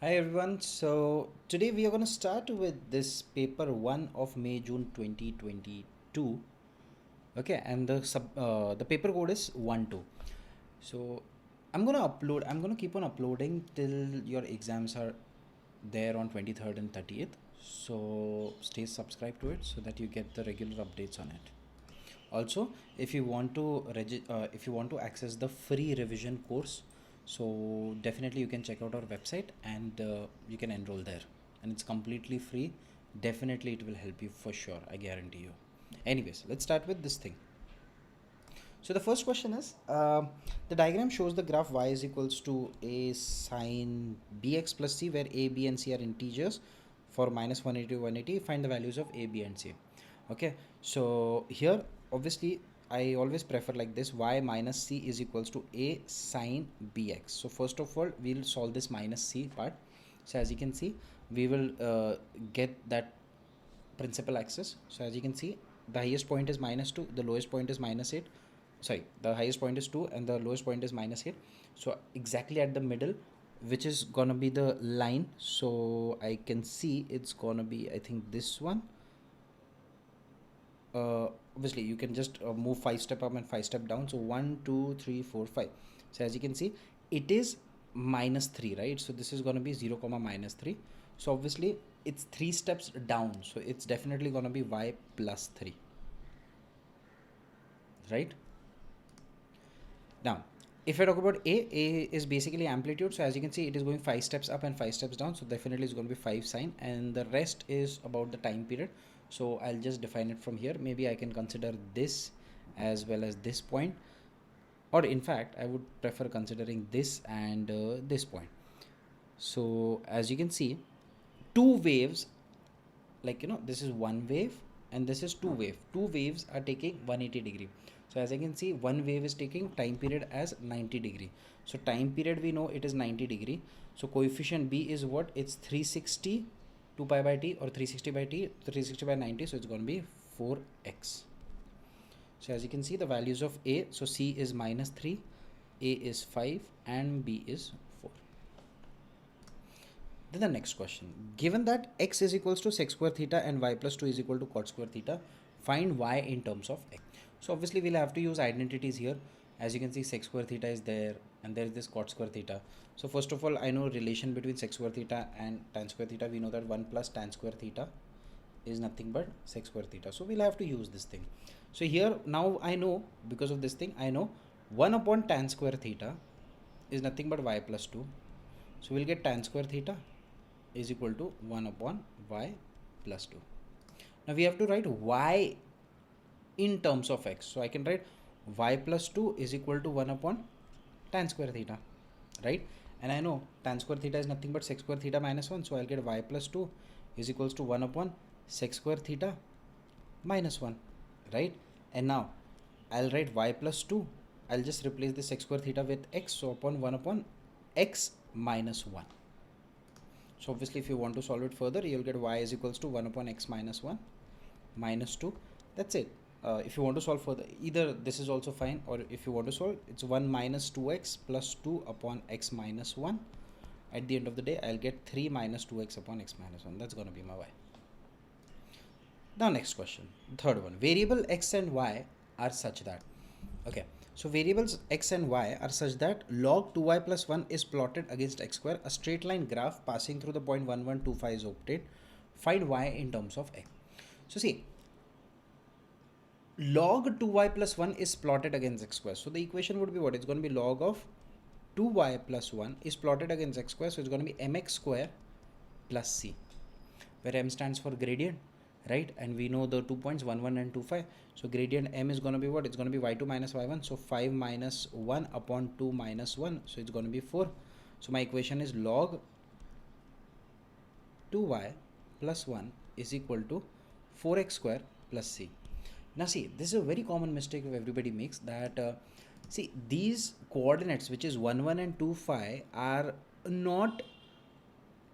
Hi everyone. So today we are going to start with this paper 1 of May June 2022. Okay, and the paper code is 12. So I'm going to keep on uploading till your exams are there on 23rd and 30th. So stay subscribed to it so that you get the regular updates on it. Also, if you want to access the free revision course, so definitely you can check out our website and you can enroll there, and it's completely free. Definitely it will help you for sure, I guarantee you. Anyways, let's start with this thing. So the first question is, the diagram shows the graph y is equals to a sine bx plus c, where a, b and c are integers. For minus 180 to 180, find the values of a, b and c. Okay, so here obviously I always prefer like this: y minus c is equals to a sine bx. So first of all, we'll solve this minus c part. So as you can see, we will get that principal axis. So as you can see, the highest point is -2, the lowest point is -8. Sorry, the highest point is 2 and the lowest point is -8. So exactly at the middle, which is gonna be the line. So I can see it's gonna be, I think, this one. Obviously you can just move 5 step up and 5 step down. So 1 2 3 4 5. So as you can see, it is -3, right? So this is going to be 0 comma -3. So obviously it's 3 steps down, so it's definitely going to be y plus 3, right? Now if I talk about a is basically amplitude. So as you can see, it is going 5 steps up and 5 steps down, so definitely it's going to be 5 sine, and the rest is about the time period. So I'll just define it from here. Maybe I can consider this as well as this point, or in fact I would prefer considering this and this point. So as you can see, two waves, like this is one wave and this is two waves are taking 180-degree. So as I can see, one wave is taking time period as 90-degree. So time period, we know it is 90-degree. So coefficient b is what? It's 360 2 pi by t, or 360 by t, 360 by 90. So it's going to be 4x. So as you can see, the values of a, so c is -3, a is 5, and b is 4. Then the next question, given that x is equals to sec square theta and y plus 2 is equal to cot square theta, find y in terms of x. So obviously we'll have to use identities here. As you can see, sec square theta is there and there is this cot square theta. So first of all, I know relation between sec square theta and tan square theta. We know that 1 plus tan square theta is nothing but sec square theta. So we'll have to use this thing. So here now I know, because of this thing, I know 1 upon tan square theta is nothing but y plus 2. So we'll get tan square theta is equal to 1 upon y plus 2. Now we have to write y in terms of x. So I can write y plus 2 is equal to 1 upon tan square theta, right? And I know tan square theta is nothing but sec square theta minus 1. So I'll get y plus 2 is equals to 1 upon sec square theta minus 1, right? And now I'll write y plus 2. I'll just replace the sec square theta with x. So upon 1 upon x minus 1. So obviously if you want to solve it further, you'll get y is equals to 1 upon x minus 1 minus 2. That's it. If you want to solve further, either this is also fine, or if you want to solve, it's 1 minus 2x plus 2 upon x minus 1. At the end of the day, I'll get 3 minus 2x upon x minus 1. That's going to be my y. Now next question, third one. Variable x and y are such that, okay, so variables x and y are such that log 2y plus 1 is plotted against x square. A straight line graph passing through the point 1125 is obtained. Find y in terms of x. So see, log 2y plus 1 is plotted against x square. So the equation would be what? It's going to be log of 2y plus 1 is plotted against x square. So it's going to be mx square plus c, where m stands for gradient, right? And we know the 2 points 1 1 and 2 5. So gradient m is going to be what? It's going to be y2 minus y1. So 5 minus 1 upon 2 minus 1. So it's going to be 4. So my equation is log 2y plus 1 is equal to 4x square plus c. Now see, this is a very common mistake everybody makes, that see, these coordinates, which is 1 1 and 2 5, are not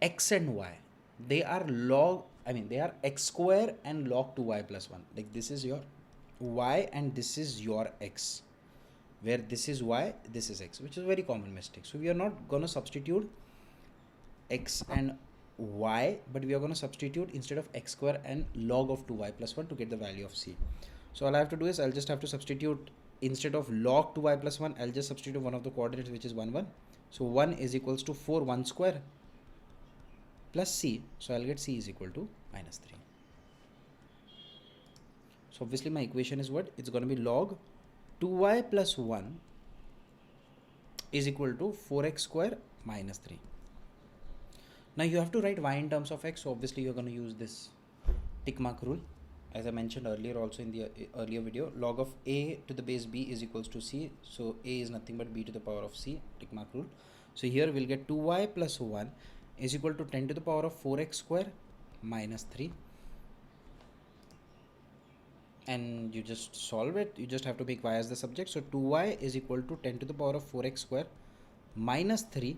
x and y. They are they are x square and log 2y plus 1. Like this is your y and this is your x, where this is y, this is x, which is a very common mistake. So we are not going to substitute x and y, but we are going to substitute instead of x square and log of 2y plus 1 to get the value of c. So all I have to do is I'll just have to substitute instead of log 2y plus 1, I'll just substitute one of the coordinates, which is 1 1. So 1 is equals to 4 1 square plus c. So I'll get c is equal to minus 3. So obviously my equation is what? It's going to be log 2y plus 1 is equal to 4x square minus 3. Now you have to write y in terms of x. So obviously you're going to use this tick mark rule. As I mentioned earlier also in the earlier video, log of a to the base b is equals to c. So a is nothing but b to the power of c, tick mark rule. So here we'll get 2y plus 1 is equal to 10 to the power of 4x square minus 3. And you just solve it. You just have to make y as the subject. So 2y is equal to 10 to the power of 4x square minus 3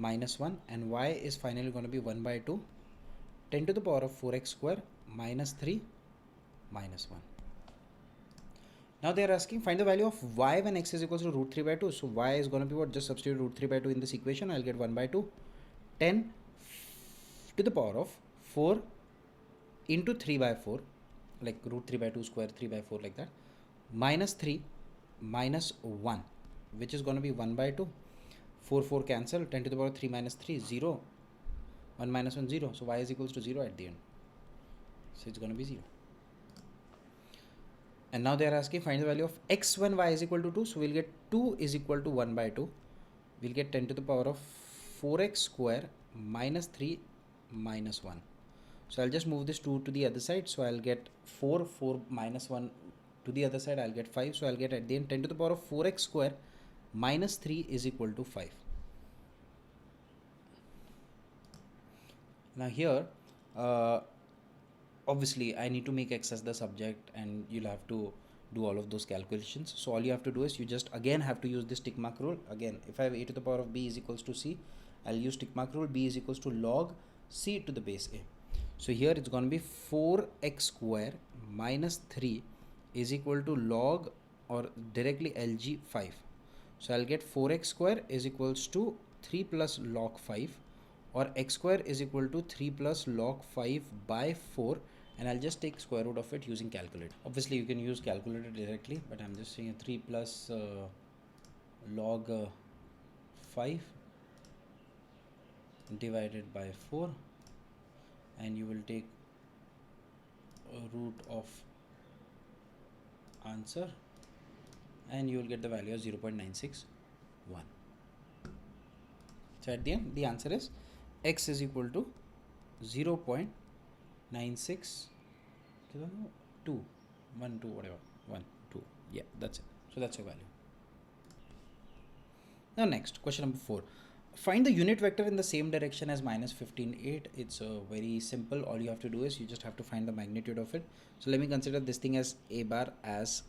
minus 1, and y is finally going to be 1 by 2 10 to the power of 4x square minus 3 minus 1. Now they are asking find the value of y when x is equals to root 3 by 2. So y is going to be what? Just substitute root 3 by 2 in this equation. I'll get 1 by 2 10 to the power of 4 into 3 by 4, like root 3 by 2 square, 3 by 4, like that, minus 3 minus 1, which is going to be 1 by 2. 4 4 cancel, 10 to the power 3 minus 3 0, 1 minus 1 0. So y is equals to 0 at the end. So it's going to be 0. And now they are asking find the value of x when y is equal to 2. So we'll get 2 is equal to 1 by 2. We'll get 10 to the power of 4x square minus 3 minus 1. So I'll just move this 2 to the other side. So I'll get 4 minus 1 to the other side. I'll get 5. So I'll get at the end 10 to the power of 4x square minus 3 is equal to 5. Now here obviously I need to make x as the subject, and you'll have to do all of those calculations. So all you have to do is you just again have to use this tick mark rule. Again, if I have a to the power of b is equals to c, I'll use tick mark rule. B is equals to log c to the base a. So here it's going to be 4x square minus 3 is equal to log or directly lg 5. So I'll get 4x square is equals to 3 plus log 5, or x square is equal to 3 plus log 5 by 4, and I'll just take square root of it using calculator. Obviously you can use calculator directly, but I'm just saying 3 plus log 5 divided by 4, and you will take root of answer, and you will get the value of 0.961. So at the end the answer is x is equal to 0.962, 1 2 whatever, 1 2, yeah, that's it. So that's your value. Now next, question number 4. Find the unit vector in the same direction as minus 15 8. It's very simple. All you have to do is you just have to find the magnitude of it. So let me consider this thing as a bar as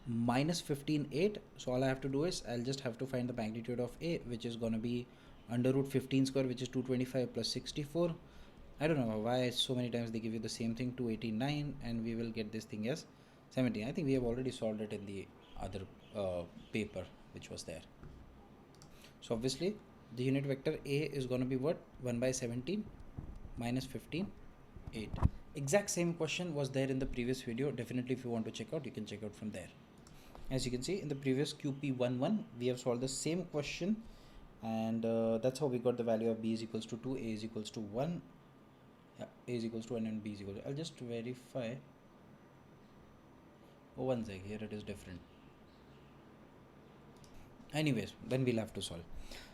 minus 15 8. So all I have to do is I'll just have to find the magnitude of a, which is going to be under root 15 square, which is 225 plus 64. I don't know why so many times they give you the same thing, 289, and we will get this thing as 17. I think we have already solved it in the other paper which was there. So obviously the unit vector a is going to be what? 1 by 17 minus 15 8. Exact same question was there in the previous video. Definitely if you want to check out, you can check out from there. As you can see in the previous QP11 we have solved the same question, and that's how we got the value of b is equals to 2, a is equals to 1, yeah, a is equals to 1 and b is equal to, I'll just verify. Oh, one sec, here it is different. Anyways, then we'll have to solve.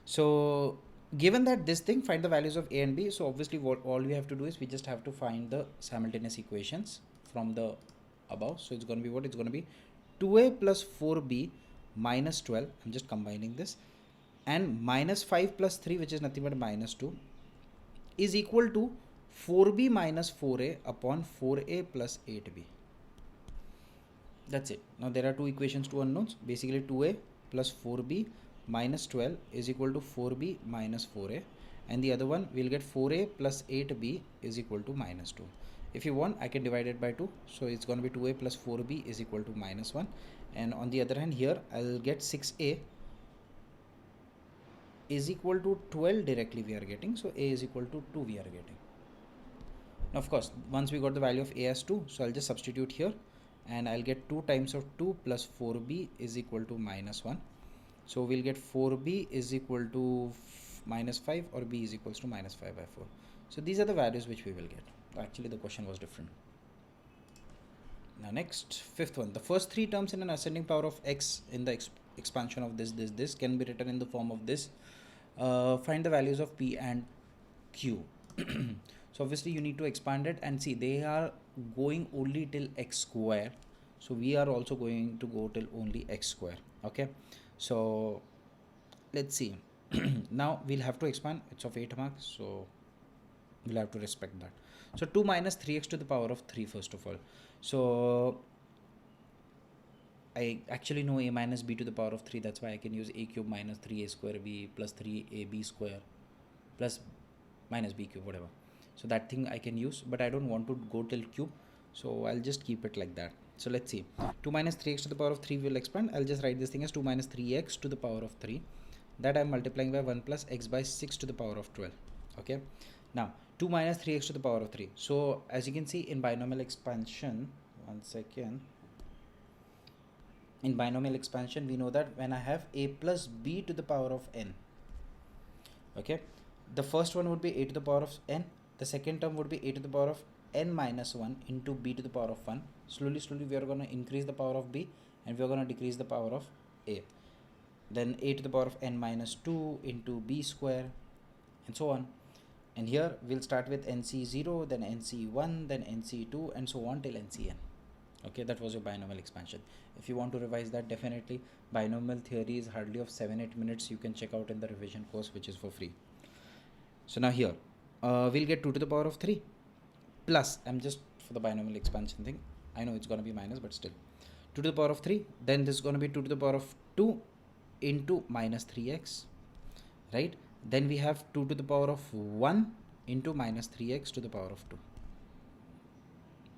So given that this thing, find the values of a and b. So obviously what all we have to do is we just have to find the simultaneous equations from the above. So it's going to be what? It's going to be 2a plus 4b minus 12. I'm just combining this, and minus 5 plus 3, which is nothing but minus 2, is equal to 4b minus 4a upon 4a plus 8b. That's it. Now there are two equations, two unknowns. Basically 2a plus 4b minus 12 is equal to 4b minus 4a, and the other one we'll get 4a plus 8b is equal to minus 2. If you want, I can divide it by 2. So it's going to be 2a plus 4b is equal to minus 1, and on the other hand here I'll get 6a is equal to 12 directly we are getting, so a is equal to 2 we are getting. Now of course, once we got the value of a as 2, so I'll just substitute here and I'll get 2 times of 2 plus 4b is equal to minus 1. So we'll get 4b is equal to minus 5, or b is equals to minus 5 by 4. So these are the values which we will get. Actually the question was different. Now next, fifth one. The first three terms in an ascending power of x in the expansion of this can be written in the form of this. Find the values of p and q. So obviously you need to expand it, and see they are going only till x square. So we are also going to go till only x square. Okay. So let's see. Now we'll have to expand. It's of 8 marks. So we'll have to respect that. So 2 minus 3x to the power of 3 first of all. So I actually know a minus b to the power of 3. That's why I can use a cube minus 3a square b plus 3ab square plus minus b cube, whatever. So that thing I can use, but I don't want to go till cube. So I'll just keep it like that. So let's see. 2 minus 3x to the power of 3 will expand. I'll just write this thing as 2 minus 3x to the power of 3. That I'm multiplying by 1 plus x by 6 to the power of 12. Okay. Now 2 minus 3x to the power of 3. So as you can see in binomial expansion, one second. In binomial expansion, we know that when I have a plus b to the power of n, okay, the first one would be a to the power of n, the second term would be a to the power of n minus 1 into b to the power of 1. Slowly we are going to increase the power of b, and we are going to decrease the power of a. Then a to the power of n minus 2 into b square, and so on. And here we'll start with nc0, then nc1, then nc2, and so on till ncn. Okay, that was your binomial expansion. If you want to revise that, definitely binomial theory is hardly of 7-8 minutes. You can check out in the revision course, which is for free. So now here we'll get 2 to the power of 3 plus, I'm just for the binomial expansion thing, I know it's going to be minus, but still 2 to the power of 3, then this is going to be 2 to the power of 2 into minus 3x, right? Then we have 2 to the power of 1 into minus 3x to the power of 2.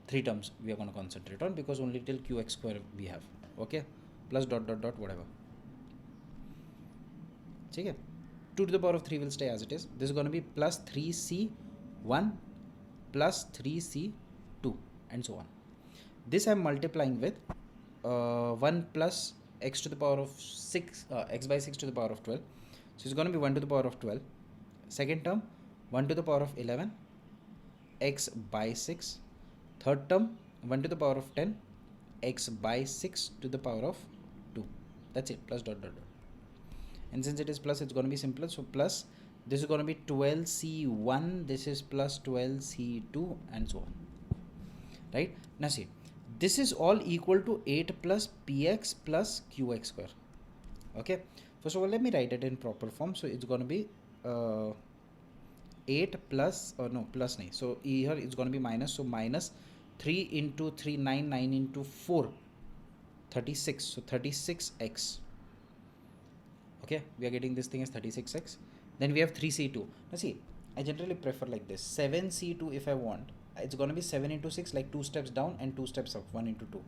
3 terms we are going to concentrate on, because only till qx square we have. Okay, plus dot dot dot whatever. Okay, 2 to the power of 3 will stay as it is. This is going to be plus 3c1 plus 3c2 and so on. This I am multiplying with 1 plus x to the power of 6, x by 6 to the power of 12. So it's going to be 1 to the power of 12. Second term 1 to the power of 11 x by 6. Third term 1 to the power of 10 x by 6 to the power of 2. That's it, plus dot dot dot. And since it is plus, it's going to be simpler. So plus, this is going to be 12c1, this is plus 12c2 and so on. Right? Now see, this is all equal to 8 plus px plus qx square. Okay. First of all, let me write it in proper form. So it's going to be 8 plus, or no, plus 9. So here it's going to be minus. So minus 3 into 3, 9, 9 into 4, 36. So 36x. Okay, we are getting this thing as 36x. Then we have 3c2. Now see, I generally prefer like this. 7c2 if I want. It's going to be 7 into 6, like 2 steps down and 2 steps up, 1 into 2.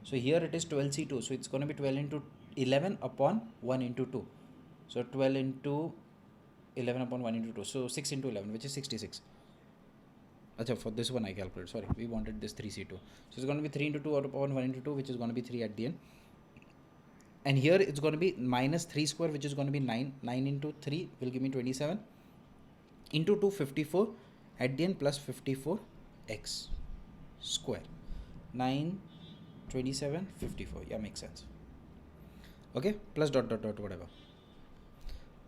So here it is 12c2. So it's going to be 12 into 11 upon 1 into 2. So 12 into 11 upon 1 into 2. So 6 into 11, which is 66. Achha, for this one I calculated. Sorry, we wanted this 3c2. So it's going to be 3 into 2 upon 1 into 2, which is going to be 3 at the end. And here it's going to be minus 3 square, which is going to be 9. 9 into 3 will give me 27. Into 2, 54. At the end, plus 54x square. 9, 27, 54. Yeah, makes sense. Okay, plus dot dot dot whatever.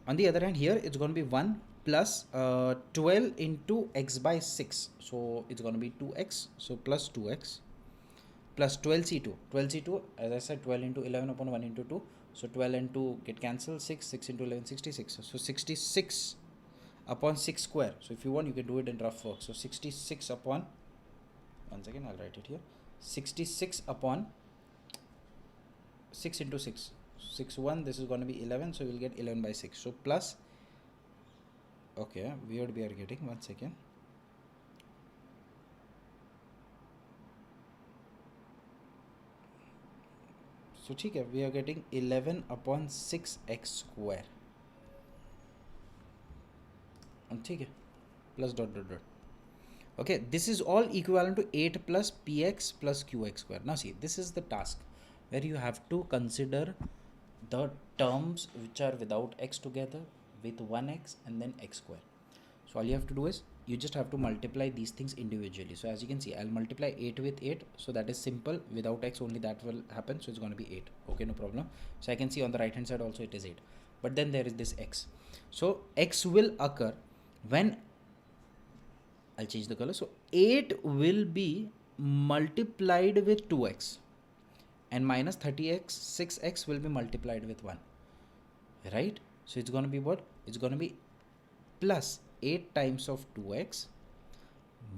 On the other hand, here it's going to be 1 plus 12 into x by 6. So it's going to be 2x. So plus 2x. Plus 12c2. 12c2, as I said, 12 into 11 upon 1 into 2. So 12 and 2 get cancelled. 6. 6 into 11, 66. So 66 upon 6 square. So if you want, you can do it in rough work. So 66 upon, once again, I'll write it here. 66 upon 6 into 6. 6, 1. This is going to be 11. So we'll get 11 by 6. So plus, okay, weird we are getting. 1 second. So we are getting 11 upon 6x square. ठीक है, plus dot dot dot. Okay, this is all equivalent to 8 plus px plus qx square. Now see, this is the task where you have to consider the terms which are without x together with 1x and then x square. So all you have to do is you just have to multiply these things individually. So as you can see, I'll multiply 8 with 8, so that is simple. Without x only that will happen, so it's going to be 8. Okay, no problem. So I can see on the right hand side also it is 8, but then there is this x. So x will occur when, I'll change the color. So 8 will be multiplied with 2x and minus 30x, 6x will be multiplied with 1, right? So it's going to be what? It's going to be plus 8 times of 2x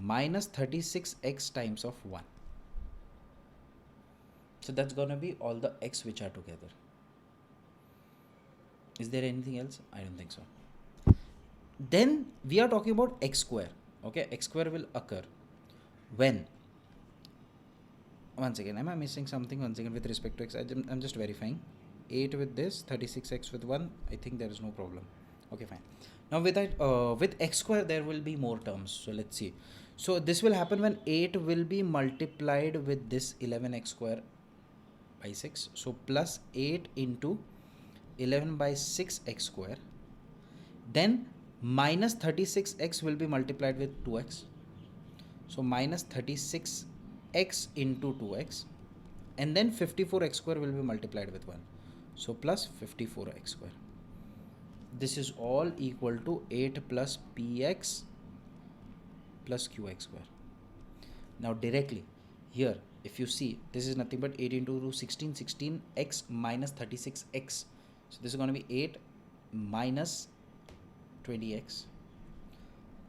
minus 36x times of 1. So that's going to be all the x which are together. Is there anything else? I don't think so. Then we are talking about x square. Okay, x square will occur when, once again, am I missing something? Once again, with respect to x, I'm just verifying. 8 with this, 36x with 1, I think there is no problem. Okay, fine. Now with that, with x square there will be more terms, so let's see. So this will happen when 8 will be multiplied with this 11x square by 6, so plus 8 into 11 by 6x square, then minus 36x will be multiplied with 2x, so minus 36x into 2x, and then 54x square will be multiplied with 1, so plus 54x square. This is all equal to 8 plus px plus qx square. Now directly here, if you see, this is nothing but 8 into 16, 16x minus 36x. So this is going to be 8 minus 20x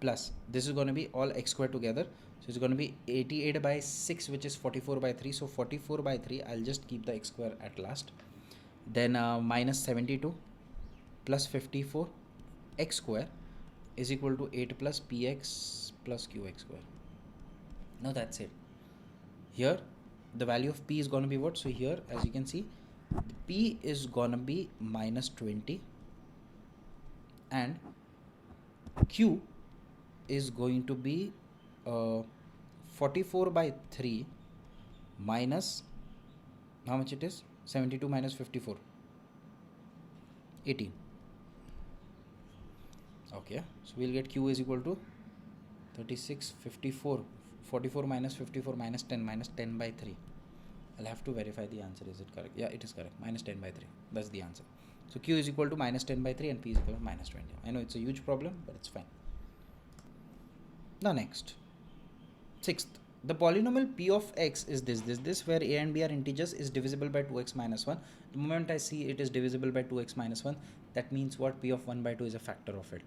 plus, this is going to be all x square together. So it's going to be 88 by 6, which is 44 by 3. So 44 by 3, I'll just keep the x square at last. Then minus 72 plus 54 x square is equal to 8 plus px plus qx square. Now that's it. Here the value of p is going to be what? So here, as you can see, p is going to be minus 20 and q is going to be 44 by 3 minus, how much it is? 72 minus 54, 18. Okay, so we'll get q is equal to 36, 54, 44 minus 54 minus 10 by 3. I'll have to verify the answer. Is it correct? Yeah, it is correct. Minus 10 by 3. That's the answer. So q is equal to minus 10 by 3 and p is equal to minus 20. I know it's a huge problem, but it's fine. Now next, sixth, the polynomial p of x is this where a and b are integers is divisible by 2x minus 1. The moment I see it is divisible by 2x minus 1, that means what? P of 1 by 2 is a factor of it.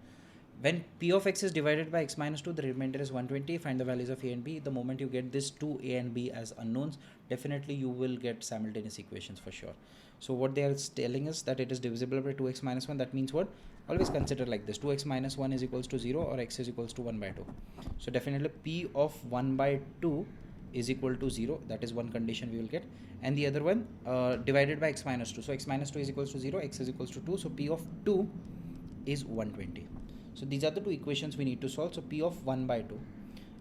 When p of x is divided by x minus 2, the remainder is 120. Find the values of a and b. The moment you get this 2 a and b as unknowns, definitely you will get simultaneous equations for sure. So what they are telling us that it is divisible by 2x minus 1, that means what? Always consider like this: 2x minus 1 is equals to 0 or x is equals to 1 by 2. So definitely p of 1 by 2 is equal to 0. That is one condition we will get. And the other one, divided by x minus 2. So x minus 2 is equals to 0, x is equals to 2. So p of 2 is 120. So these are the two equations we need to solve. So p of 1 by 2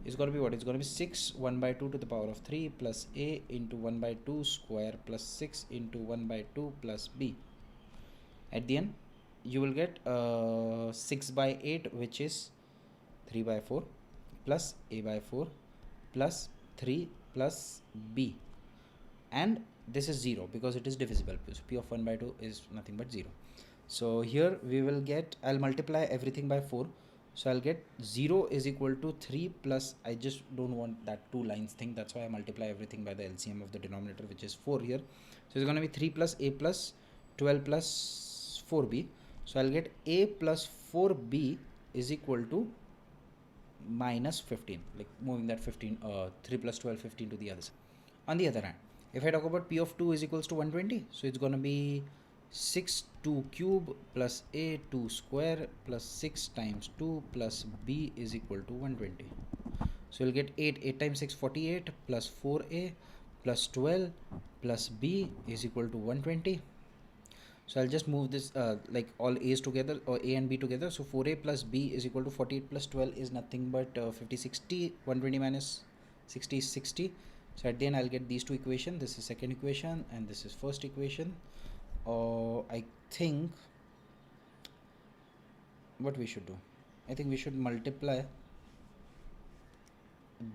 is going to be what? It's going to be 6 1 by 2 to the power of 3 plus a into 1 by 2 square plus 6 into 1 by 2 plus b. At the end, you will get 6 by 8, which is 3 by 4 plus a by 4 plus 3 plus b. And this is 0 because it is divisible. So p of 1 by 2 is nothing but 0. So here we will get, I'll multiply everything by 4. So I'll get 0 is equal to 3 plus, I just don't want that 2 lines thing. That's why I multiply everything by the LCM of the denominator, which is 4 here. So it's going to be 3 plus a plus 12 plus 4b. So I'll get a plus 4b is equal to minus 15, like moving that 15, 3 plus 12, 15 to the other side. On the other hand, if I talk about p of 2 is equals to 120, so it's going to be 6 2 cube plus a 2 square plus 6 times 2 plus b is equal to 120. So you'll get 8 times 6 48 plus 4a plus 12 plus b is equal to 120. So I'll just move this like all a's together, or a and b together. So 4a plus b is equal to 48 plus 12 is nothing but 50 60. 120 minus 60 is 60. So at the end I'll get these two equations. This is second equation and this is first equation. I think what we should do, I think we should multiply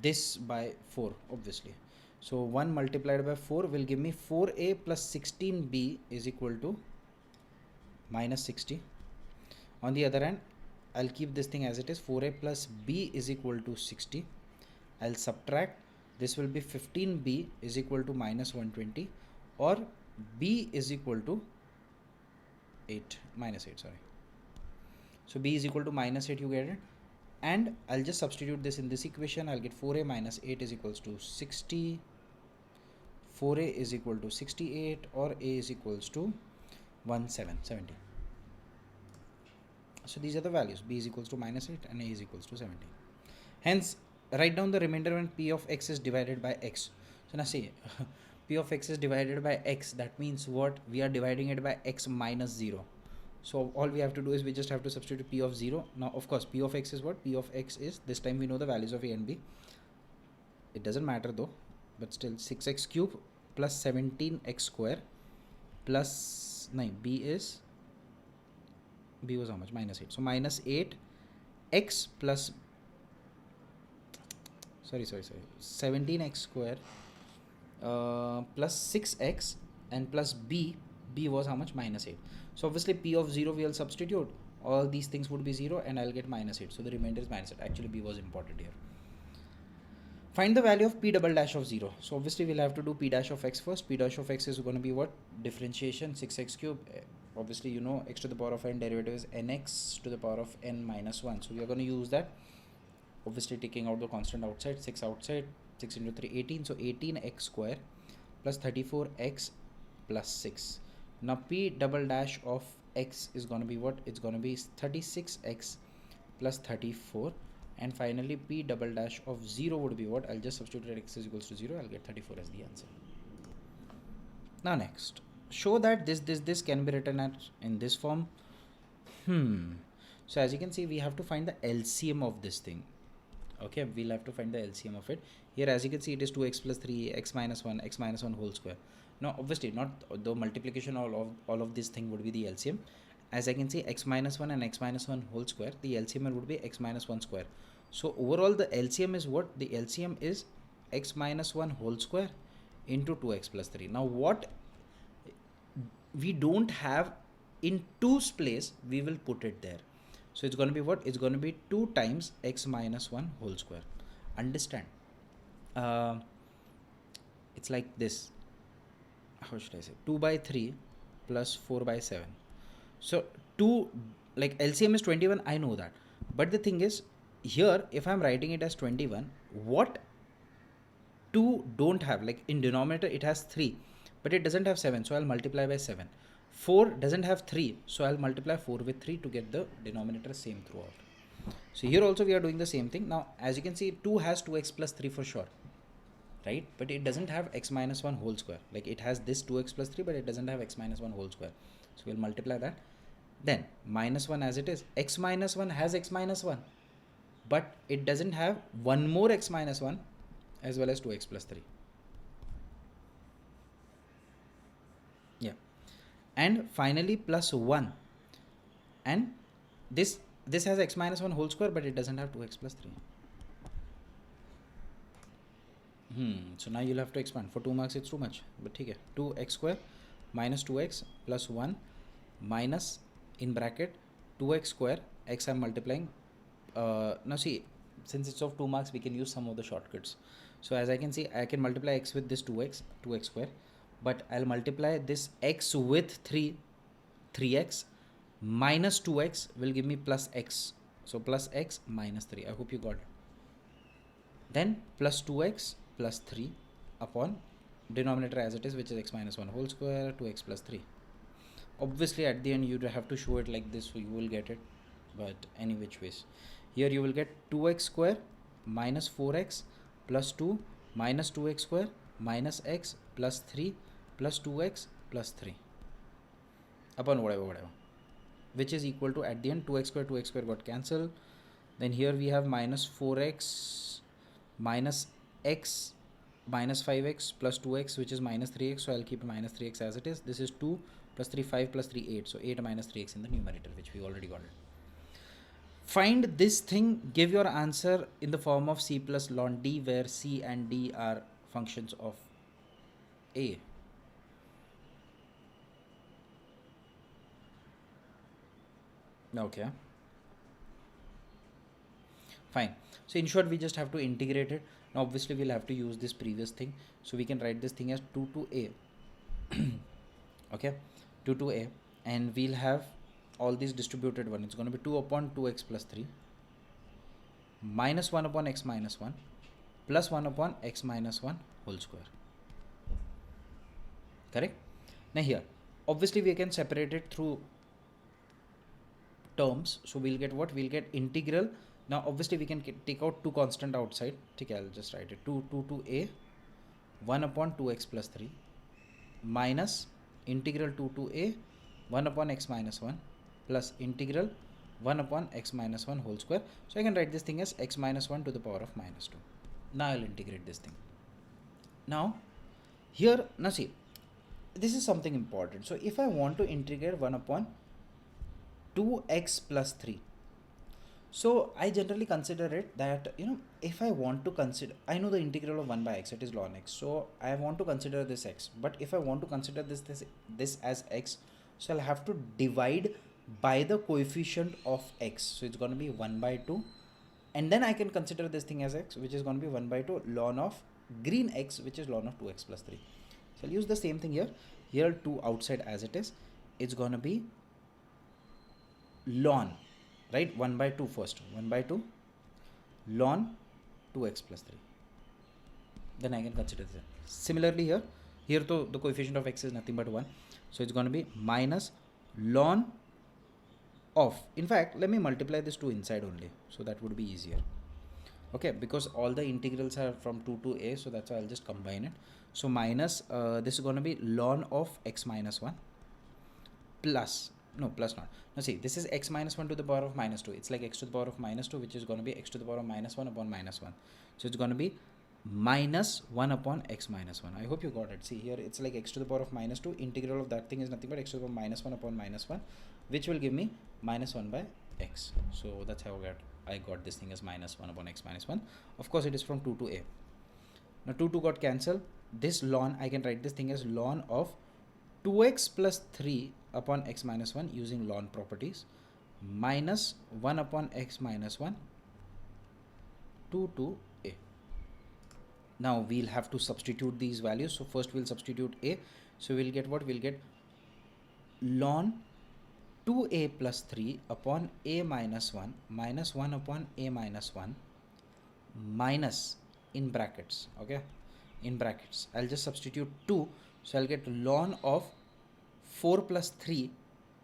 this by 4 obviously. So 1 multiplied by 4 will give me 4a plus 16b is equal to minus 60. On the other hand, I'll keep this thing as it is. 4a plus b is equal to 60. I'll subtract. This will be 15b is equal to minus 120, or b is equal to 8, minus 8, sorry. So b is equal to minus 8, you get it. And I'll just substitute this in this equation. I'll get 4a minus 8 is equals to 60. 4a is equal to 68, or a is equals to 1770. So these are the values. B is equals to minus 8 and a is equals to 17. Hence, write down the remainder when p of x is divided by x. So now see, p of x is divided by x. That means what? We are dividing it by x minus 0. So all we have to do is we just have to substitute p of 0. Now, of course, p of x is what? P of x is, this time we know the values of a and b. It doesn't matter though, but still 6x cube plus 17x square plus 9. B was how much? Minus 8. So minus 8 x plus 17x square plus 6x and plus b was how much? Minus 8. So obviously p of 0 we will substitute. All these things would be 0 and I'll get minus 8. So the remainder is minus 8. Actually b was important here. Find the value of p double dash of 0. So obviously we'll have to do p dash of x first. P dash of x is going to be what? Differentiation 6x cube. Obviously you know x to the power of n derivative is nx to the power of n minus 1. So we are going to use that. Obviously taking out the constant outside, 6 outside, 6 into 3, 18. So 18x square plus 34x plus 6. Now p double dash of x is going to be what? It's going to be 36x plus 34. And finally p double dash of 0 would be what? I'll just substitute x is equals to 0. I'll get 34 as the answer. Now next, show that this can be written in this form. So as you can see, we have to find the LCM of this thing. Okay, we'll have to find the LCM of it. Here as you can see, it is 2x plus 3, x minus 1 whole square. Now obviously not the multiplication all of this thing would be the LCM. As I can see, x minus 1 and x minus 1 whole square, the LCM would be x minus 1 square. So overall the LCM is what? The LCM is x minus 1 whole square into 2x plus 3. Now what we don't have in 2's place, we will put it there. So it's going to be what? It's going to be 2 times x minus 1 whole square. Understand? It's like this. How should I say? 2 by 3 plus 4 by 7. So 2, like LCM is 21, I know that. But the thing is, here if I'm writing it as 21, what 2 don't have? Like in denominator it has 3, but it doesn't have 7, so I'll multiply by 7. 4 doesn't have 3, so I'll multiply 4 with 3 to get the denominator same throughout. So here also we are doing the same thing. Now as you can see, 2 has 2x plus 3 for sure, right? But it doesn't have x minus 1 whole square. Like it has this 2x plus 3, but it doesn't have x minus 1 whole square. So we'll multiply that. Then minus 1 as it is. X minus 1 has x minus 1, but it doesn't have one more x minus 1 as well as 2x plus 3. Yeah. And finally plus 1. And this has x minus 1 whole square, but it doesn't have 2x plus 3. So now you'll have to expand. For 2 marks it's too much, but okay. 2x square minus 2x plus 1 minus in bracket 2x square, x I'm multiplying. Now see, since it's of 2 marks, we can use some of the shortcuts. So as I can see, I can multiply x with this 2x square, but I'll multiply this x with 3x minus 2x will give me plus x. So plus x minus 3. I hope you got it. Then plus 2x plus 3 upon denominator as it is, which is x minus 1 whole square, 2x plus 3. Obviously at the end you have to show it like this, so you will get it, but any which ways. Here you will get 2x square minus 4x plus 2 minus 2x square minus x plus 3 plus 2x plus 3. upon whatever, which is equal to, at the end, 2x square got cancelled. Then here we have minus 4x minus x minus 5x plus 2x, which is minus 3x. So I'll keep minus 3x as it is. This is 2 plus 3, 5 plus 3, 8. So 8 minus 3x in the numerator, which we already got it. Find this thing, give your answer in the form of c plus ln d, where c and d are functions of a. Okay. Fine. So in short, we just have to integrate it. Now obviously we'll have to use this previous thing. So we can write this thing as 2 to a. Okay. 2 to a. And we'll have all these distributed one. It's going to be 2 upon 2x plus 3 minus 1 upon x minus 1 plus 1 upon x minus 1 whole square. Correct? Now here, obviously we can separate it through terms. So we'll get what? We'll get integral. Now obviously we can take out two constant outside. Okay, I'll just write it. 2 to a 1 upon 2x plus 3 minus integral 2 to a 1 upon x minus 1 plus integral 1 upon x minus 1 whole square. So I can write this thing as x minus 1 to the power of minus 2. Now I'll integrate this thing. Now here, now see, this is something important. So if I want to integrate 1 upon 2x plus 3, so I generally consider it that, if I want to consider, I know the integral of 1 by x, it is ln x. So I want to consider this x. But if I want to consider this as x, so I'll have to divide by the coefficient of x. So it's going to be 1 by 2. And then I can consider this thing as x, which is going to be 1 by 2 ln of green x, which is ln of 2x plus 3. So I'll use the same thing here. Here 2 outside as it is. It's going to be ln, right? 1 by 2 first. 1 by 2 ln 2x plus 3. Then I can consider this. Similarly here to the coefficient of x is nothing but 1. So it's going to be minus ln of, in fact, let me multiply this 2 inside only. So that would be easier. Okay, because all the integrals are from 2 to a. So that's why I'll just combine it. So minus, this is going to be ln of x minus 1 plus, no, plus not. Now see, this is x minus 1 to the power of minus 2. It's like x to the power of minus 2, which is going to be x to the power of minus 1 upon minus 1. So it's going to be minus 1 upon x minus 1. I hope you got it. See here, it's like x to the power of minus 2. Integral of that thing is nothing but x to the power of minus 1 upon minus 1, which will give me minus 1 by x. So that's how I got this thing as minus 1 upon x minus 1. Of course, it is from 2 to a. Now 2 got cancelled. This ln, I can write this thing as ln of 2x plus 3 upon x minus 1 using ln properties minus 1 upon x minus 1 2 to a. Now we'll have to substitute these values. So first we'll substitute a. So we'll get what? We'll get ln 2a plus 3 upon a minus 1 minus 1 upon a minus 1 minus, in brackets, okay, in brackets, I'll just substitute 2. So I'll get ln of 4 plus 3,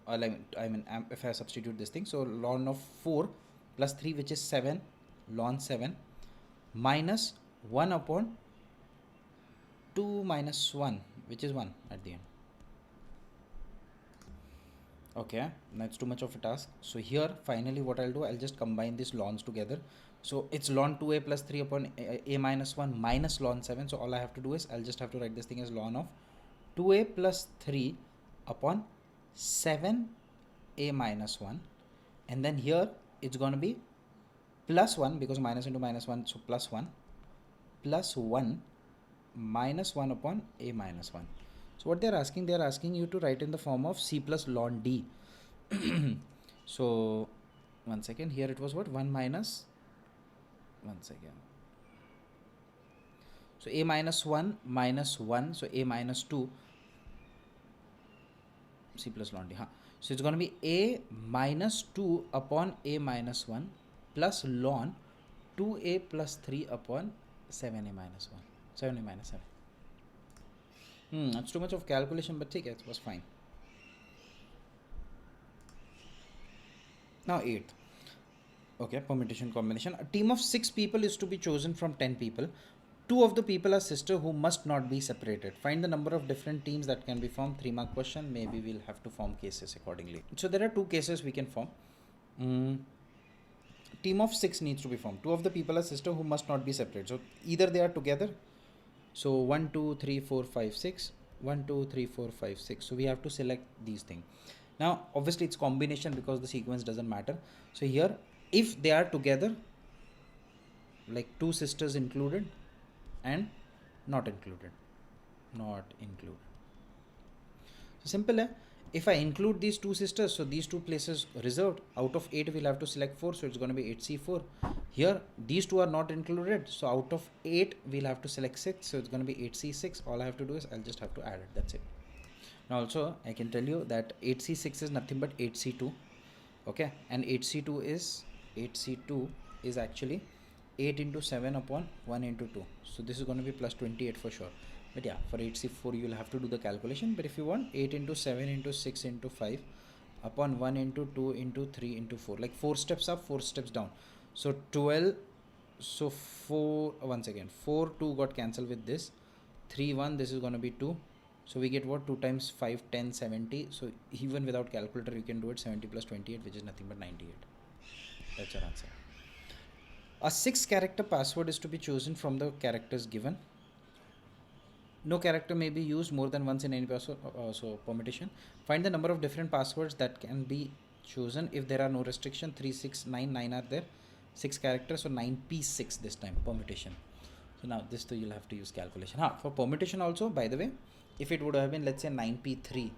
or I mean if I substitute this thing, so ln of 4 plus 3, which is 7, ln 7 minus 1 upon 2 minus 1, which is 1 at the end. Okay, that's too much of a task. So here finally what I'll do, I'll just combine these lns together. So it's ln 2a plus 3 upon a minus 1 minus ln 7. So all I have to do is I'll just have to write this thing as ln of 2a plus 3 upon 7 a minus 1. And then here it's going to be plus 1, because minus into minus 1, so plus 1 minus 1 upon a minus 1. So what they're asking you to write in the form of c plus ln d. So one second, here it was what? 1 minus, one second. So a minus 1 minus 1, so a minus 2, c plus ln d. So it's going to be a minus 2 upon a minus 1 plus ln 2a plus 3 upon 7a minus 1, 7a minus 7. That's too much of calculation, but take it, it was fine. Now 8th. Okay, permutation combination. A team of 6 people is to be chosen from 10 people. Two of the people are sister who must not be separated. Find the number of different teams that can be formed. 3-mark question. Maybe we'll have to form cases accordingly. So there are two cases we can form. Team of 6 needs to be formed. Two of the people are sister who must not be separated. So either they are together. So 1, 2, 3, 4, 5, 6. 1, 2, 3, 4, 5, 6. So we have to select these things. Now obviously it's combination because the sequence doesn't matter. So here, if they are together, like two sisters included and not included. So simple, eh? If I include these two sisters, so these two places reserved. Out of 8 we'll have to select 4, so it's going to be 8C4. Here these two are not included, so out of 8 we'll have to select 6, so it's going to be 8C6. All I have to do is I'll just have to add it. That's it. Now also I can tell you that 8C6 is nothing but 8C2. Okay, and 8C2 is actually 8 into 7 upon 1 into 2. So this is going to be plus 28 for sure. But yeah, for 8C4 you'll have to do the calculation. But if you want 8 into 7 into 6 into 5 upon 1 into 2 into 3 into 4, like 4 steps up, 4 steps down. So 12, so 4, once again, 4, 2 got cancelled with this. 3, 1, this is going to be 2. So we get what? 2 times 5, 10, 70. So even without calculator you can do it. 70 plus 28, which is nothing but 98. That's your answer. A 6-character password is to be chosen from the characters given. No character may be used more than once in any password, so permutation. Find the number of different passwords that can be chosen if there are no restriction. 3, 6, 9, 9 are there. 6 characters, so 9p6 this time, permutation. So now this too you'll have to use calculation. For permutation also, by the way, if it would have been, let's say, 9p3,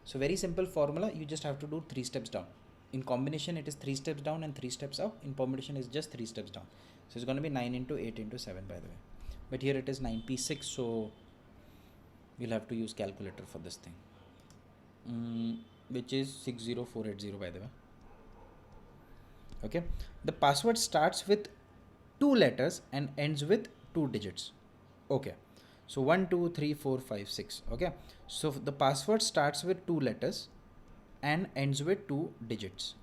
so very simple formula, you just have to do 3 steps down. In combination it is 3 steps down and 3 steps up. In permutation is just 3 steps down. So it's going to be 9 into 8 into 7, by the way. But here it is 9p6, so we'll have to use calculator for this thing, which is 60480, by the way. Okay, the password starts with 2 letters and ends with 2 digits. Okay, so 1, 2, 3, 4, 5, 6. Okay, so the password starts with 2 letters and ends with 2 digits.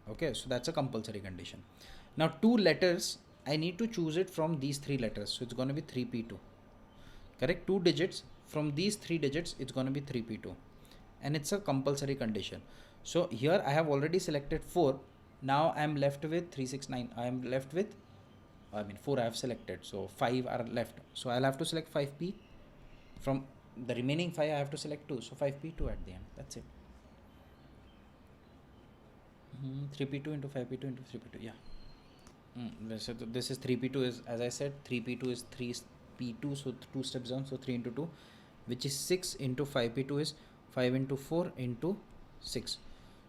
Okay, so that's a compulsory condition. Now 2 letters, I need to choose it from these 3 letters, so it's going to be 3p2. Correct? 2 digits, from these 3 digits it's going to be 3p2, and it's a compulsory condition. So here I have already selected 4. Now I am left with 3, 6, 9. I am left with, 4 I have selected, so 5 are left. So I'll have to select 5p. From the remaining 5 I have to select 2, so 5p2 at the end. That's it. 3p2 into 5p2 into 3p2. Yeah. So this is 3p2 is, as I said, 3p2 is 3p2, so 2 steps down, so 3 into 2, which is 6 into 5p2 is 5 into 4 into 6.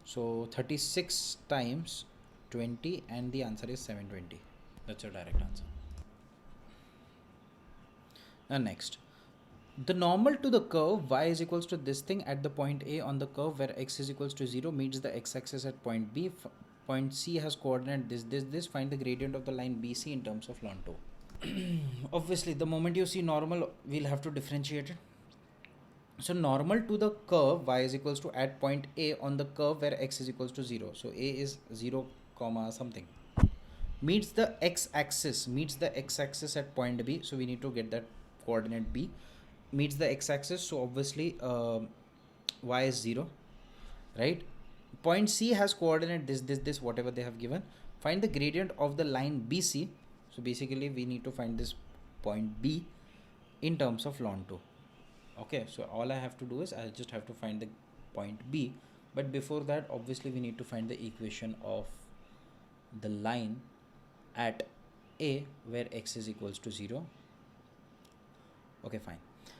So 36 times 20, and the answer is 720. That's your direct answer. Now next, the normal to the curve y is equals to this thing at the point A on the curve where x is equals to 0 meets the x-axis at point B. Point C has coordinate this. Find the gradient of the line BC in terms of ln 2. Obviously, the moment you see normal, we'll have to differentiate it. So normal to the curve y is equals to at point A on the curve where x is equals to 0. So A is 0, something. Meets the x-axis at point B. So we need to get that coordinate B. Meets the x-axis. So obviously y is 0, right? Point C has coordinate this, whatever they have given. Find the gradient of the line BC. So basically we need to find this point B in terms of ln 2. Okay, so all I have to do is I just have to find the point B. But before that, obviously we need to find the equation of the line at A where x is equals to 0. Okay, fine.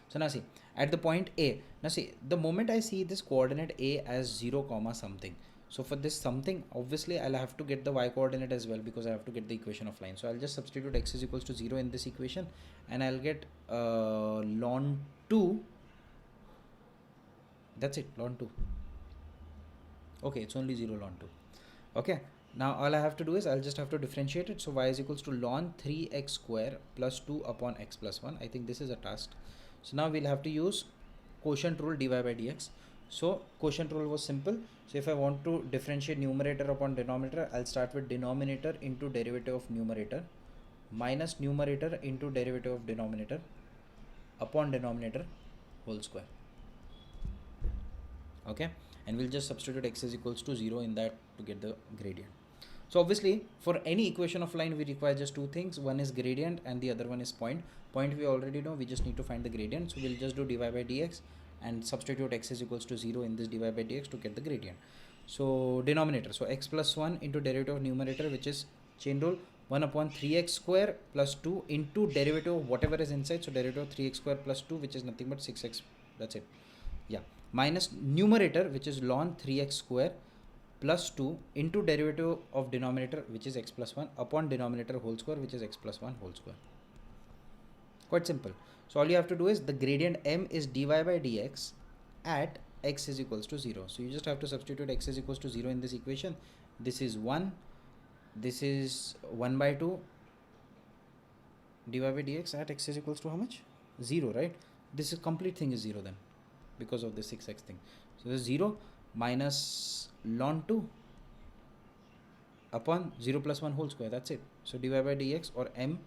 So now see, at the point A, now see, the moment I see this coordinate A as 0, something. So for this something, obviously I'll have to get the y coordinate as well, because I have to get the equation of line. So I'll just substitute x is equals to 0 in this equation, and I'll get ln 2. That's it, ln 2. Okay, it's only 0 ln 2. Okay, now all I have to do is I'll just have to differentiate it. So y is equals to ln 3x square plus 2 upon x plus 1. I think this is a task. So now we'll have to use quotient rule, dy by dx. So quotient rule was simple. So if I want to differentiate numerator upon denominator, I'll start with denominator into derivative of numerator minus numerator into derivative of denominator upon denominator whole square. Okay, and we'll just substitute x is equals to 0 in that to get the gradient. So obviously for any equation of line we require just two things, one is gradient and the other one is point. Point we already know, we just need to find the gradient, so we'll just do dy by dx and substitute x is equals to 0 in this dy by dx to get the gradient. So denominator, so x plus 1 into derivative of numerator, which is chain rule, 1 upon 3x square plus 2 into derivative of whatever is inside, so derivative of 3x square plus 2, which is nothing but 6x, that's it. Yeah, minus numerator, which is ln 3x square plus 2 into derivative of denominator, which is x plus 1, upon denominator whole square, which is x plus 1 whole square. Quite simple. So all you have to do is the gradient m is dy by dx at x is equals to 0. So you just have to substitute x is equals to 0 in this equation. This is 1, this is 1 by 2 dy by dx at x is equals to how much? 0, right? This is complete thing is 0 then, because of the 6x thing. So this is 0 minus ln 2 upon 0 plus 1 whole square, that's it. So dy by dx or m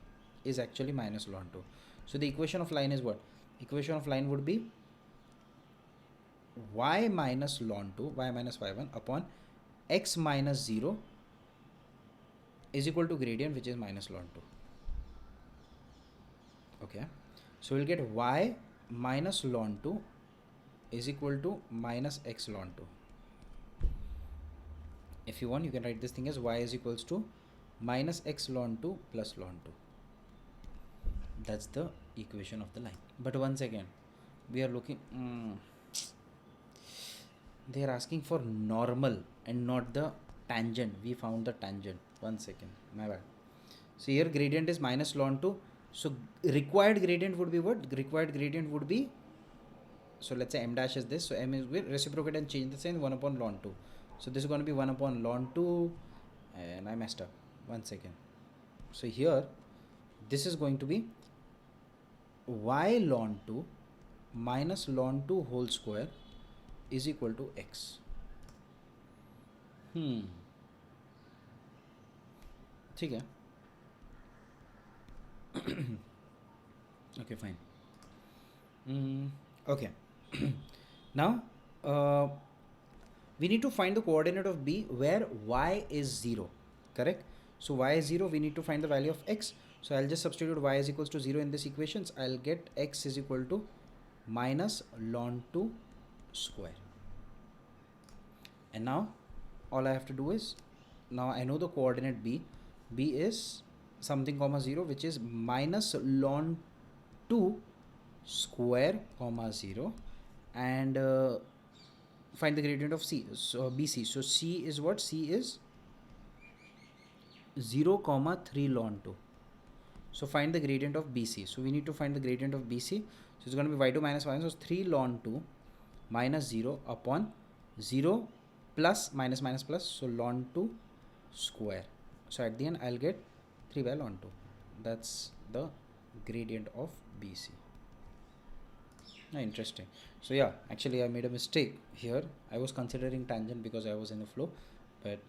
is actually minus ln 2. So the equation of line is what? Equation of line would be y minus ln 2, y minus y1 upon x minus 0 is equal to gradient, which is minus ln 2. Okay, so we'll get y minus ln 2 is equal to minus x ln 2. If you want, you can write this thing as y is equals to minus x ln 2 plus ln 2. That's the equation of the line. But once again, we are looking, they are asking for normal and not the tangent. We found the tangent. 1 second, my bad. So here gradient is minus ln 2. So required gradient would be what? Required gradient would be, so let's say m dash is this. So m is, we reciprocate and change the sign, 1 upon ln 2. So this is going to be 1 upon ln 2, and I messed up. 1 second. So here, this is going to be y ln 2 minus ln 2 whole square is equal to x. ठीक है. Okay, fine. Okay. Now we need to find the coordinate of b where y is 0, correct? So y is 0, we need to find the value of x. So I'll just substitute y is equals to 0 in this equations. I'll get x is equal to minus ln 2 square. And now all I have to do is, now I know the coordinate b. B is something comma 0, which is minus ln 2 square comma 0, and find the gradient of c. So bc. So c is what? C is 0 comma 3 ln 2. So find the gradient of bc. So we need to find the gradient of bc. So it's going to be y2 minus y1. So 3 ln 2 minus 0 upon 0 plus minus minus plus. So ln 2 square. So at the end I'll get 3 by ln 2. That's the gradient of bc. Interesting. So yeah, actually I made a mistake here. I was considering tangent because I was in a flow, but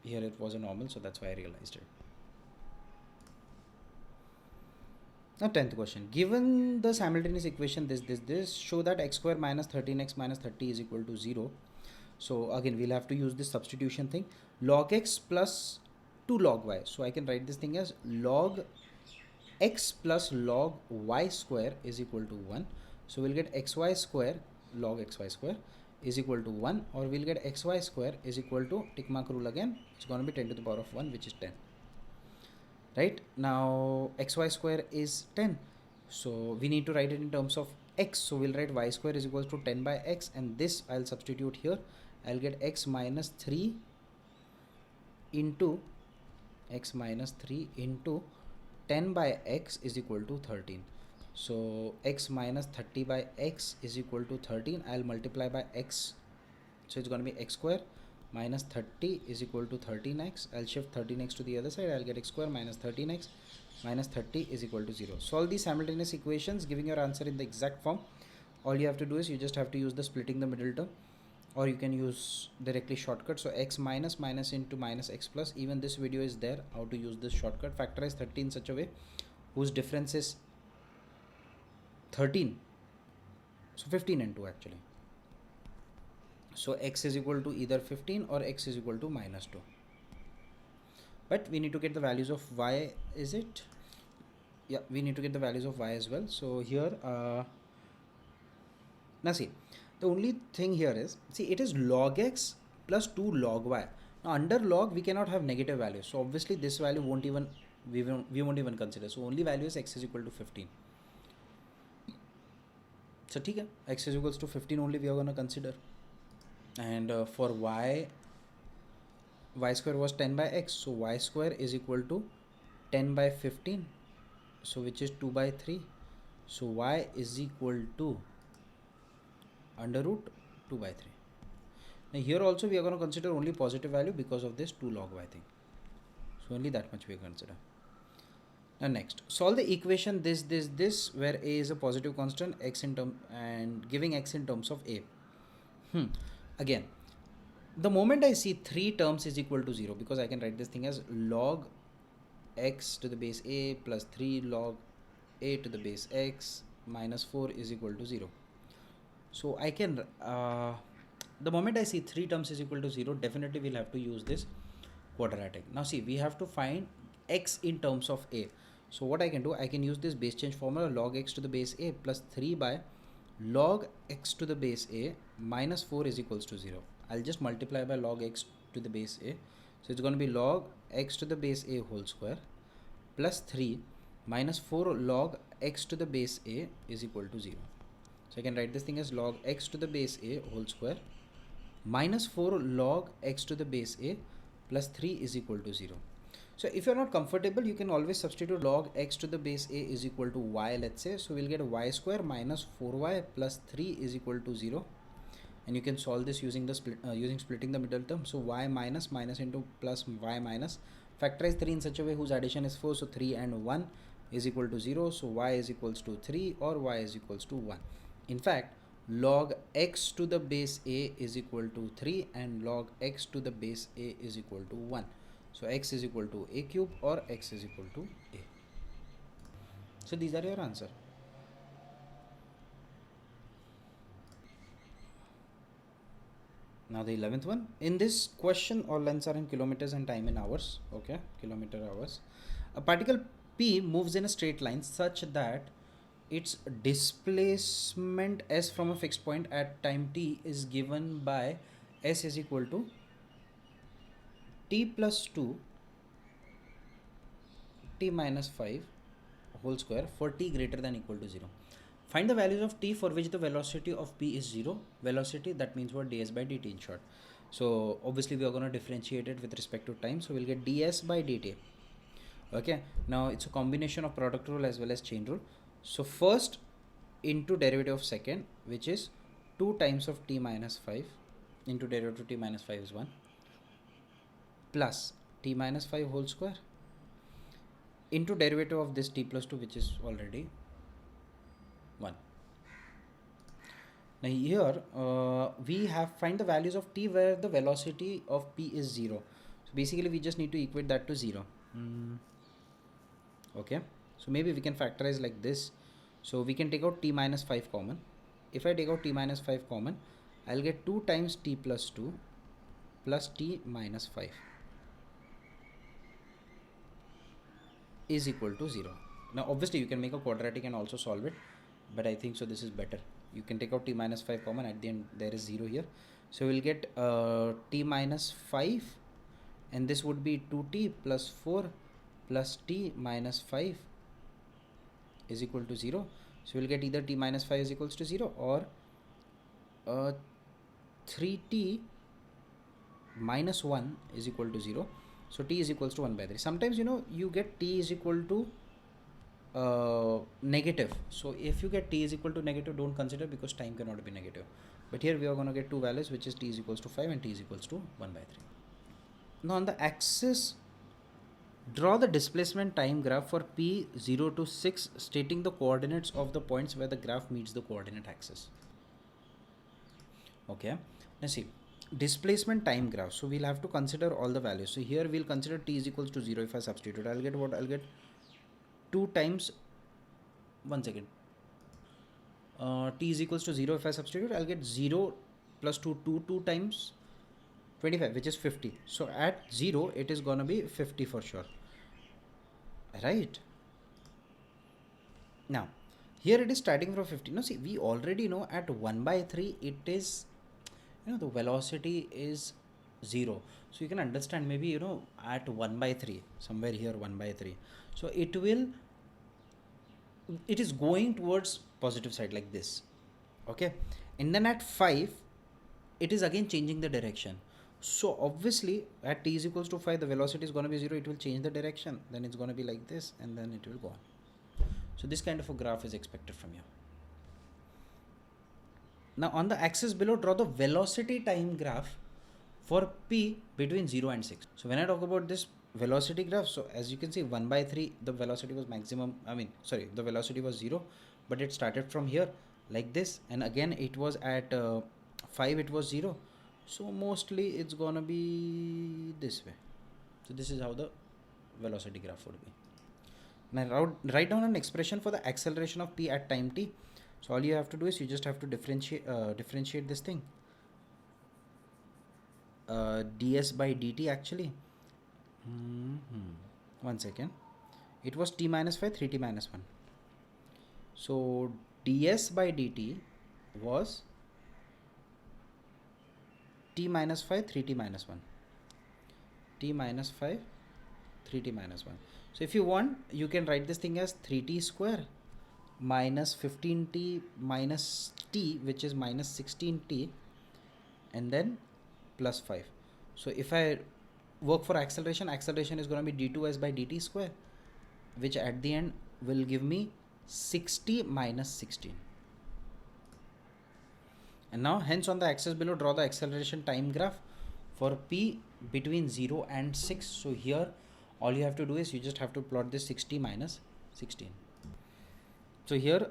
here it was a normal, so that's why I realized it. Now 10th question. Given the simultaneous equation this, show that x square minus 13x minus 30 is equal to 0. So again we'll have to use this substitution thing. Log x plus 2 log y. So I can write this thing as log x plus log y square is equal to 1. So we'll get xy square log xy square is equal to 1, or we'll get xy square is equal to, tick mark rule again, it's going to be 10 to the power of 1, which is 10. Right, now xy square is 10, so we need to write it in terms of x. So we'll write y square is equals to 10 by x, and this I'll substitute here. I'll get x minus 3 into 10 by x is equal to 13. So x minus 30 by x is equal to 13. I'll multiply by x, so it's going to be x square minus 30 is equal to 13x. I'll shift 13x to the other side. I'll get x square minus 13x minus 30 is equal to 0. Solve these simultaneous equations, giving your answer in the exact form. All you have to do is you just have to use the splitting the middle term. or you can use directly shortcut. So x minus minus into minus x plus, even this video is there how to use this shortcut. Factorize 30 in such a way whose difference is 13, so 15 and 2 actually. So x is equal to either 15 or x is equal to minus 2, but we need to get the values of y. Is it? Yeah, we need to get the values of y as well. So here now see, the only thing here is, see, it is log x plus 2 log y. Now under log we cannot have negative values, so obviously this value won't even, we won't even consider. So only value is x is equal to 15. So ठीक है, x is equals to 15 only we are going to consider. And for y square was 10 by x, so y square is equal to 10 by 15, so which is 2 by 3. So y is equal to under root 2 by 3. Now here also we are going to consider only positive value because of this 2 log y thing, so only that much we consider. Now next, solve the equation this where a is a positive constant, x in term, and giving x in terms of a. Again, the moment I see 3 terms is equal to 0, because I can write this thing as log x to the base a plus 3 log a to the base x minus 4 is equal to 0. So I can, the moment I see 3 terms is equal to 0, definitely we'll have to use this quadratic. Now see, we have to find x in terms of a. So what I can do, I can use this base change formula, log x to the base a plus 3 by log x to the base a minus 4 is equals to 0. I'll just multiply by log x to the base a. So it's going to be log x to the base a whole square plus 3 minus 4 log x to the base a is equal to 0. So I can write this thing as log x to the base a whole square minus 4 log x to the base a plus 3 is equal to 0. So if you're not comfortable, you can always substitute log x to the base a is equal to y, let's say. So we'll get y square minus 4y plus 3 is equal to 0. And you can solve this using the splitting the middle term. So y minus minus into plus y minus. Factorize 3 in such a way whose addition is 4. So 3 and 1 is equal to 0. So y is equals to 3 or y is equals to 1. In fact, log x to the base a is equal to 3 and log x to the base a is equal to 1. So x is equal to a cube or x is equal to a. So these are your answer. Now the 11th one. In this question, all lengths are in kilometers and time in hours. Okay, kilometer hours. A particle P moves in a straight line such that its displacement s from a fixed point at time t is given by s is equal to t plus 2 t minus 5 whole square for t greater than equal to 0. Find the values of t for which the velocity of p is 0. Velocity, that means what? ds by dt in short. So obviously we are going to differentiate it with respect to time, so we'll get ds by dt. Okay, now it's a combination of product rule as well as chain rule. So first into derivative of second, which is 2 times of t minus 5 into derivative of t minus 5 is 1 plus t minus 5 whole square into derivative of this t plus 2, which is already 1. Now here we have find the values of t where the velocity of p is 0. So basically we just need to equate that to 0. Okay, so maybe we can factorize like this. So we can take out t minus 5 common. If I take out t minus 5 common, I'll get 2 times t plus 2 plus t minus 5 is equal to 0. Now obviously you can make a quadratic and also solve it, but I think so this is better. You can take out t minus 5 common, at the end there is 0 here. So we'll get t minus 5 and this would be 2t plus 4 plus t minus 5 is equal to 0. So we'll get either t minus 5 is equals to 0 or 3t minus 1 is equal to 0. So t is equals to 1 by 3. Sometimes you get t is equal to negative. So if you get t is equal to negative, don't consider because time cannot be negative. But here we are going to get two values, which is t is equals to 5 and t is equals to 1 by 3. Now on the axis, draw the displacement time graph for p 0 to 6, stating the coordinates of the points where the graph meets the coordinate axis. Okay, Now see, displacement time graph. So we'll have to consider all the values. So here we'll consider t is equals to 0. If I substitute, I'll get what? I'll get 2 times, 1 second. T is equals to 0. If I substitute, I'll get 0 plus 2 times 25, which is 50. So at 0, it is gonna be 50 for sure. Right? Now, here it is starting from 50. Now see, we already know at 1 by 3, it is, the velocity is 0. So you can understand, maybe, at 1 by 3, somewhere here 1 by 3. So it is going towards positive side like this. Okay. And then at 5, it is again changing the direction. So obviously at t is equals to 5, the velocity is going to be 0. It will change the direction. Then it's going to be like this, and then it will go on. So this kind of a graph is expected from you. Now on the axis below, draw the velocity time graph for p between 0 and 6. So when I talk about this velocity graph, so as you can see, 1 by 3, the velocity was the velocity was 0, but it started from here like this, and again it was at 5, it was 0. So mostly it's gonna be this way. So this is how the velocity graph would be. Now write down an expression for the acceleration of p at time t. So all you have to do is you just have to differentiate this thing, ds by dt actually. 1 second. It was t minus 5, 3t minus 1. So ds by dt was t minus 5, 3t minus 1. T minus 5, 3t minus 1. So if you want, you can write this thing as 3t square minus 15t minus t, which is minus 16t, and then plus 5. So if I work for acceleration is going to be d2s by dt square, which at the end will give me 60 minus 16. And now hence on the axis below, draw the acceleration time graph for p between 0 and 6. So here all you have to do is you just have to plot this 60 minus 16. So here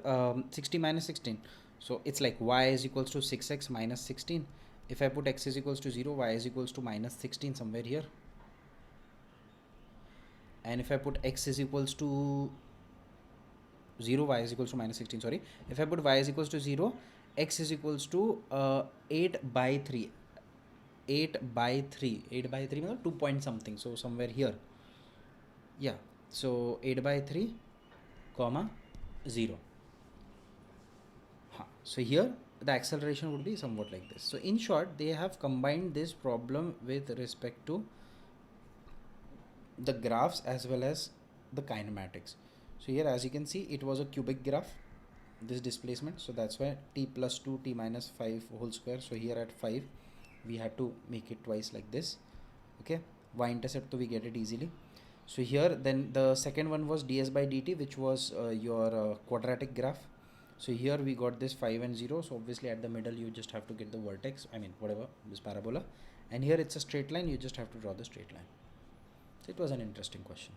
60 minus 16. So it's like y is equals to 6x minus 16. If I put x is equals to 0, y is equals to minus 16 somewhere here. And if I put x is equals to 0, y is equals to minus 16, sorry. If I put y is equals to 0, x is equals to 8 by 3. 8 by 3 means 2 point something. So somewhere here. Yeah. So 8 by 3, comma 0. So here the acceleration would be somewhat like this. So in short, they have combined this problem with respect to the graphs as well as the kinematics. So here, as you can see, it was a cubic graph, this displacement. So that's why t plus 2, t minus 5 whole square. So here at 5, we had to make it twice like this. Okay, y-intercept, so we get it easily. So here then the second one was ds by dt, which was your quadratic graph. So here we got this 5 and 0. So obviously at the middle you just have to get the vertex, whatever, this parabola. And here it's a straight line, you just have to draw the straight line. So it was an interesting question.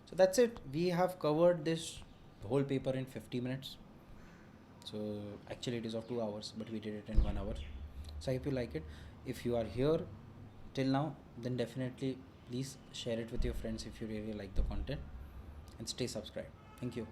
So that's it. We have covered this whole paper in 50 minutes. So actually it is of 2 hours, but we did it in 1 hour. So I hope you like it. If you are here till now, then definitely please share it with your friends if you really like the content, and stay subscribed. Thank you.